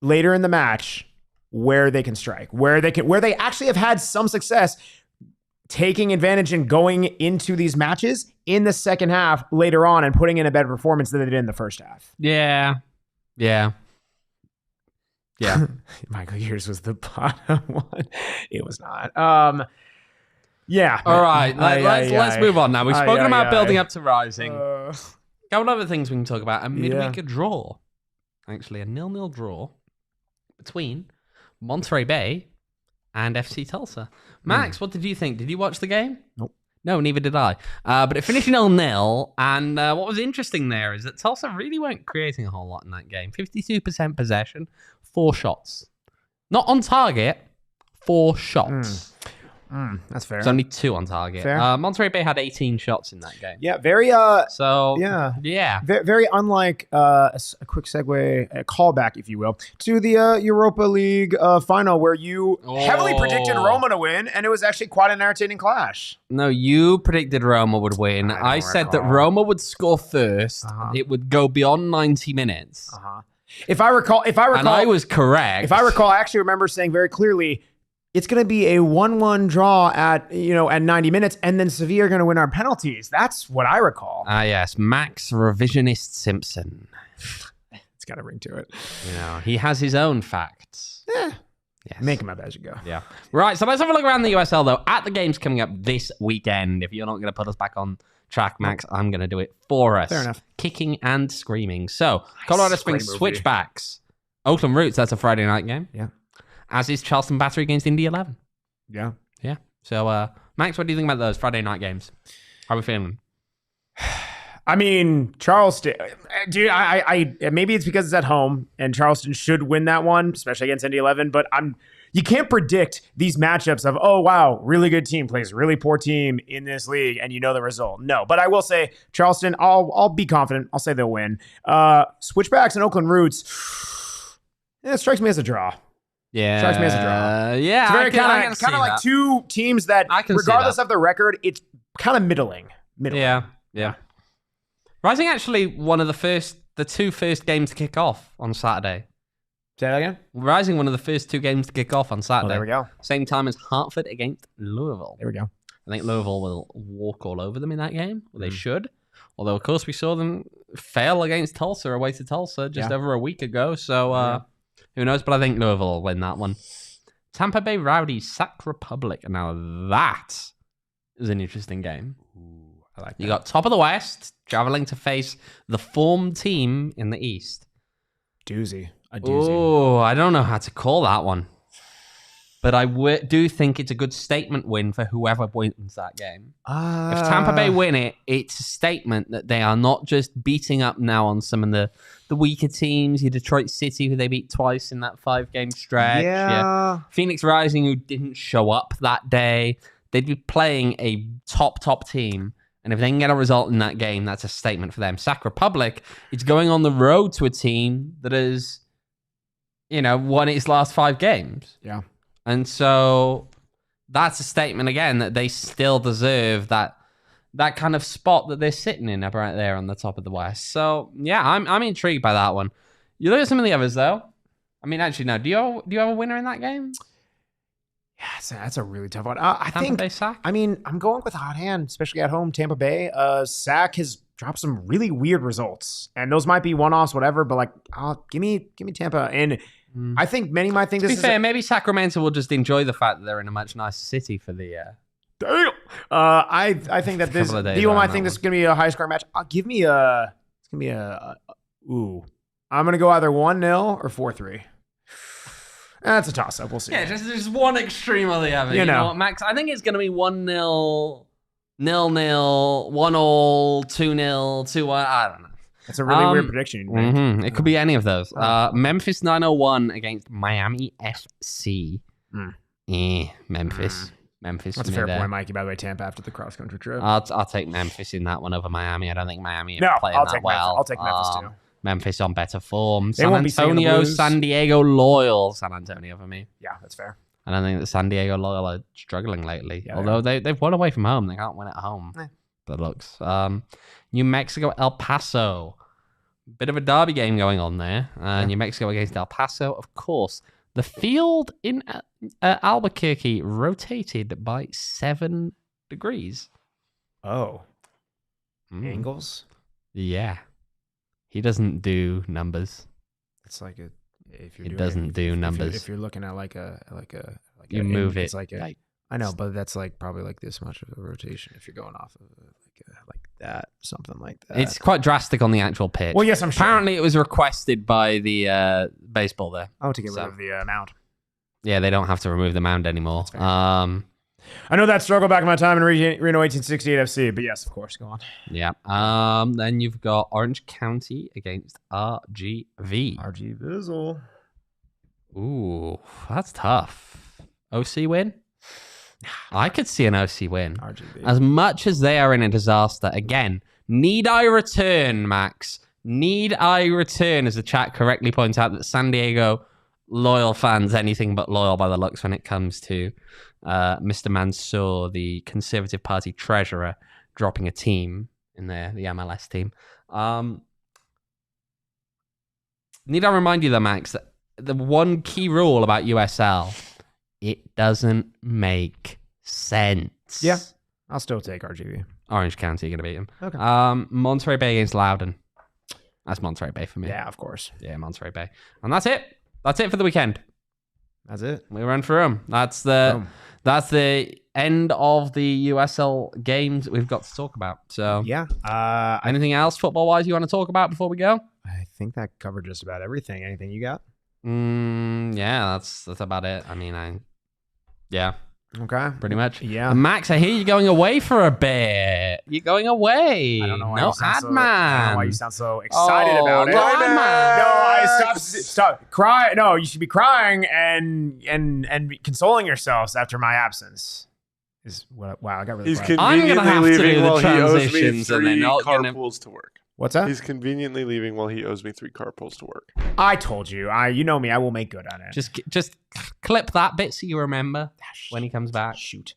later in the match where they can strike, where they actually have had some success taking advantage and going into these matches in the second half later on and putting in a better performance than they did in the first half. Yeah. Michael, yours was the bottom one. It was not. Yeah. All right. Let's move on now. We've spoken about building up to Rising. A couple other things we can talk about. A midweek draw. Actually, a 0-0 draw between Monterey Bay and FC Tulsa. Max, what did you think? Did you watch the game? Nope. No, neither did I. But it finished 0-0. And what was interesting there is that Tulsa really weren't creating a whole lot in that game. 52% possession, 4 shots. Not on target, 4 shots. That's fair. There's only 2 on target. Monterey Bay had 18 shots in that game. Yeah, very. Very unlike a quick segue, a callback, if you will, to the Europa League final where you heavily predicted Roma to win, and it was actually quite an entertaining clash. No, you predicted Roma would win. I said that Roma would score first. It would go beyond 90 minutes. If I recall, and I was correct. If I recall, I actually remember saying very clearly, it's going to be a 1-1 draw at 90 minutes, and then Sevilla are going to win our penalties. That's what I recall. Yes, Max Revisionist Simpson. It's got a ring to it. He has his own facts. Yes. Make them up as you go. Yeah. Right, so let's have a look around the USL, though. At the games coming up this weekend, if you're not going to put us back on track, Max, I'm going to do it for us. Fair enough. Kicking and screaming. So, Colorado Springs Switchbacks. Oakland Roots, that's a Friday night game. Yeah. As is Charleston Battery against Indy 11. Yeah. So, Max, what do you think about those Friday night games? How are we feeling? I mean, Charleston, dude, I maybe it's because it's at home and Charleston should win that one, especially against Indy 11, but you can't predict these matchups of, oh, wow, really good team plays really poor team in this league and you know the result. No, but I will say Charleston, I'll be confident. I'll say they'll win. Switchbacks and Oakland Roots, it strikes me as a draw. Yeah. Strikes me as a draw. Yeah. It's very kind of like that. 2 teams that, regardless of the record, it's kind of middling. Yeah. Rising actually one of the 2 first games to kick off on Saturday. Say that again? Rising one of the first 2 games to kick off on Saturday. There we go. Same time as Hartford against Louisville. There we go. I think Louisville will walk all over them in that game. Well, they should. Although, of course, we saw them fail against Tulsa, away to Tulsa, just over a week ago. So, who knows? But I think Louisville will win that one. Tampa Bay Rowdies, Sac Republic. Now, that is an interesting game. Ooh, I like that. You got top of the West traveling to face the form team in the East. Doozy. Oh, I don't know how to call that one. But I do think it's a good statement win for whoever wins that game. If Tampa Bay win it, it's a statement that they are not just beating up now on some of the weaker teams. Your Detroit City, who they beat twice in that 5-game stretch. Yeah. Phoenix Rising, who didn't show up that day. They'd be playing a top team. And if they can get a result in that game, that's a statement for them. Sac Republic is going on the road to a team that has, won its last 5 games. Yeah. And so that's a statement again that they still deserve that kind of spot that they're sitting in right there on the top of the West. So yeah, I'm intrigued by that one. You look at some of the others though. I mean, actually, no. Do you have a winner in that game? Yeah, that's a really tough one. I think Bay Sac? I mean, I'm going with a hot hand, especially at home. Tampa Bay. Sac has dropped some really weird results, and those might be one-offs, whatever. But give me Tampa. And I think many might think this is. To be fair, maybe Sacramento will just enjoy the fact that they're in a much nicer city for the. Damn. I think that this Dio might think this is gonna be a high scoring match. Give me a. It's gonna be ooh. I'm gonna go either 1-0 or 4-3. That's a toss up. We'll see. Yeah, just one extreme or the other. You know what, Max? I think it's gonna be 1-0, 0-0, 1-0, 2-0, 2-1. I don't know. That's a really weird prediction. It could be any of those. Memphis 901 against Miami FC. Memphis. That's a fair point, Mikey. By the way, Tampa after the cross country trip. I'll take Memphis in that one over Miami. I don't think Miami are playing that well. I'll take Memphis too. Memphis on better form. San Antonio, San Diego Loyal. San Antonio for me. Yeah, that's fair. I don't think that San Diego Loyal are struggling lately. Yeah, although they've won away from home. They can't win at home. That looks. New Mexico, El Paso. Bit of a derby game going on there. New Mexico against El Paso, of course. The field in Albuquerque rotated by 7 degrees. Oh. Angles? Yeah. He doesn't do numbers. It's like if you're looking at like a you move it. It's like I know, but that's like probably like this much of a rotation if you're going off of like that, something like that. It's quite drastic on the actual pitch. Well, yes, I'm sure. Apparently, it was requested by the baseball there. Oh, to get rid of the mound. Yeah, they don't have to remove the mound anymore. I know that struggle back in my time in Reno 1868 FC, but yes, of course, go on. Yeah. Then you've got Orange County against RGV. RG Vizzle. Ooh, that's tough. OC win? I could see an OC win. RGV. As much as they are in a disaster, again, need I return, Max? Need I return, as the chat correctly points out, that San Diego loyal fans, anything but loyal by the looks when it comes to Mr. Mansour, the Conservative Party treasurer, dropping a team in the MLS team. Need I remind you, though, Max, that the one key rule about USL, it doesn't make sense. Yeah, I'll still take RGV. Orange County, going to beat them. Okay. Monterey Bay against Loudoun. That's Monterey Bay for me. Yeah, of course. Yeah, Monterey Bay. And that's it. That's it for the weekend. That's it. We run through them. That's the end of the USL games that we've got to talk about. So yeah. Anything else football-wise you want to talk about before we go? I think that covered just about everything. Anything you got? Yeah, that's about it. I mean, yeah. Okay. Pretty much. Yeah. And Max, I hear you're going away for a bit. You're going away. I don't know why no you sound ad man. I don't know why you sound so excited about it. No ad man. No, stop cry. No, you should be crying and consoling yourselves after my absence. Wow, I got really quiet. I'm gonna have to do the transitions and then not carpools to work. What's that? He's conveniently leaving while he owes me 3 carpools to work. I told you. You know me. I will make good on it. Just clip that bit so you remember when he comes back. Shoot.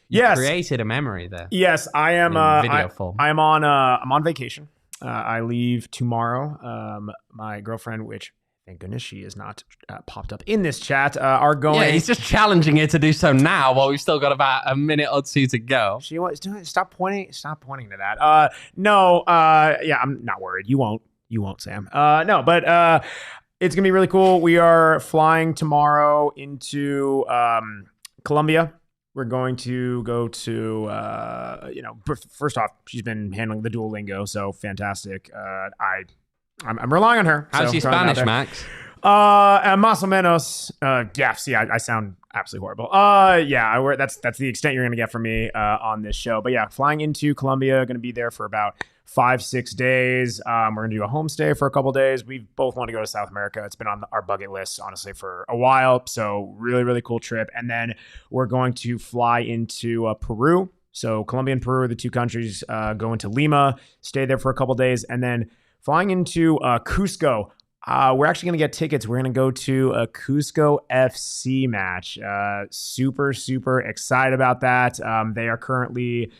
You created a memory there. Yes, I am. Video form. I'm on vacation. I leave tomorrow. My girlfriend, which thank goodness she is not popped up in this chat, are going. Yeah, he's just challenging her to do so now while we've still got about a minute or two to go. She wants to stop pointing to that. No. Yeah, I'm not worried. You won't, Sam. No, but it's gonna be really cool. We are flying tomorrow into Colombia. We're going to go to first off, she's been handling the Duolingo, so fantastic. I'm relying on her. How's your Spanish, Max? Más o menos. Yeah, see, I sound absolutely horrible. Yeah, that's the extent you're going to get from me on this show. But yeah, flying into Colombia, going to be there for about 5-6 days. We're going to do a homestay for a couple days. We both want to go to South America. It's been on our bucket list, honestly, for a while. So really, really cool trip. And then we're going to fly into Peru. So Colombia and Peru are the two countries. Go into Lima, stay there for a couple days, and then flying into Cusco. We're actually going to get tickets. We're going to go to a Cusco FC match. Super, super excited about that. They are currently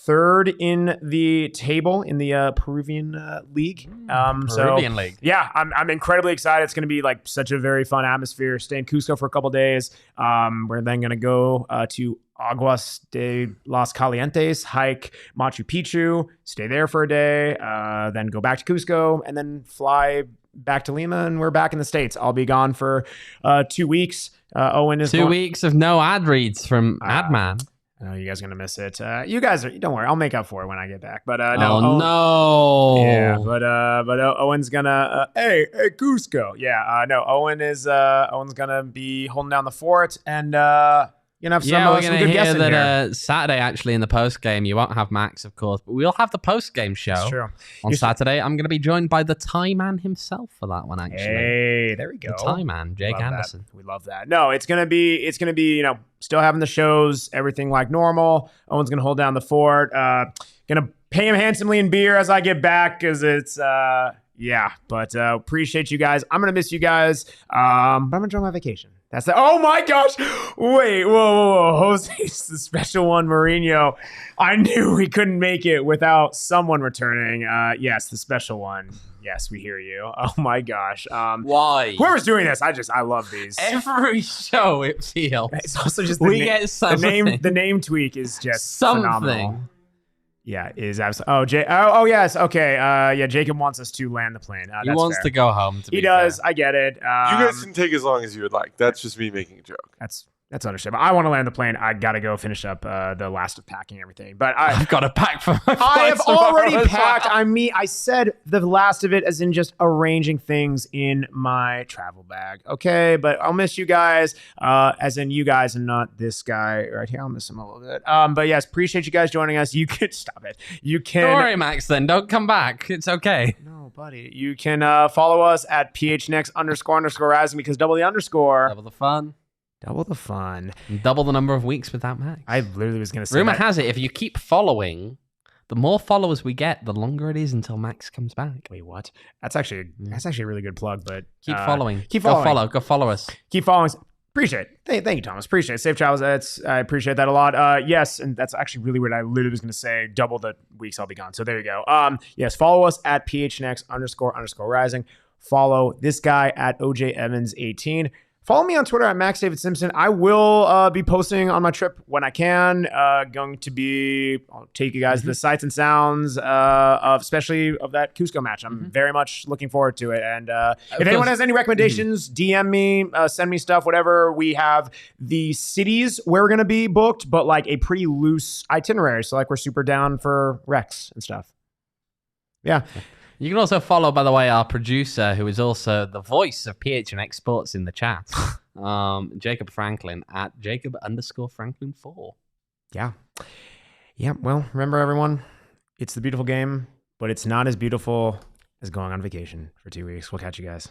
third in the table in the Peruvian league. Peruvian league. Yeah, I'm incredibly excited. It's going to be like such a very fun atmosphere. Stay in Cusco for a couple days. We're then going to go to Aguas de los Calientes, hike Machu Picchu, stay there for a day, then go back to Cusco, and then fly back to Lima, and we're back in the States. I'll be gone for 2 weeks. Owen is 2 weeks of no ad reads from Adman. I know you guys are going to miss it. You guys don't worry. I'll make up for it when I get back. But no. Yeah, but Owen's going to, hey, Cusco. Yeah, no, Owen's going to be holding down the fort and, you know, have we're going to hear that Saturday, actually, in the post game, you won't have Max, of course, but we'll have the post game show on Saturday. I'm going to be joined by the Tie Man himself for that one, actually. Hey, there we go. The Tie Man, Jake Anderson. We love that. No, it's gonna be, you know, still having the shows, everything like normal. Owen's gonna hold down the fort. Gonna pay him handsomely in beer as I get back because it's but appreciate you guys. I'm gonna miss you guys. But I'm gonna enjoy my vacation. That's the, oh my gosh. Wait, whoa. Jose's the special one, Mourinho. I knew we couldn't make it without someone returning. Yes, the special one. Yes, we hear you. Oh my gosh. Why? Whoever's doing this, I love these. Every show it feels. It's also just get something. The name tweak is just something. Phenomenal. Yeah, is absolutely. Oh, yes. Okay. Yeah, Jacob wants us to land the plane. He wants to go home. He does. Fair. I get it. You guys can take as long as you would like. That's just me making a joke. That's understandable. I want to land the plane. I got to go finish up the last of packing everything. But I've got to pack for my I have already packed. I said the last of it as in just arranging things in my travel bag. Okay, but I'll miss you guys, as in you guys and not this guy right here. I'll miss him a little bit. But yes, appreciate you guys joining us. You could stop it. You can. Don't worry, Max. Then don't come back. It's okay. No, buddy. You can follow us at PHNX __rising because double the underscore. Double the fun. Double the fun. And double the number of weeks without Max. I literally was going to say Rumor has it, if you keep following, the more followers we get, the longer it is until Max comes back. Wait, what? That's actually a really good plug, but... Keep following. Keep following. Go follow us. Keep following. Appreciate it. Thank you, Thomas. Appreciate it. Safe travels. I appreciate that a lot. Yes, and that's actually really weird. I literally was going to say double the weeks I'll be gone. So there you go. Yes, follow us at PHNX __rising. Follow this guy at OJ Evans 18. Follow me on Twitter at Max David Simpson. I will be posting on my trip when I can. I'll take you guys to the sights and sounds especially of that Cusco match. I'm very much looking forward to it. And if anyone has any recommendations, DM me, send me stuff, whatever. We have the cities where we're going to be booked, but like a pretty loose itinerary. So like we're super down for Rex and stuff. Yeah. You can also follow, by the way, our producer, who is also the voice of PHNX Sports in the chat, Jacob Franklin at Jacob_Franklin4. Yeah. Yeah. Well, remember, everyone, it's the beautiful game, but it's not as beautiful as going on vacation for 2 weeks. We'll catch you guys.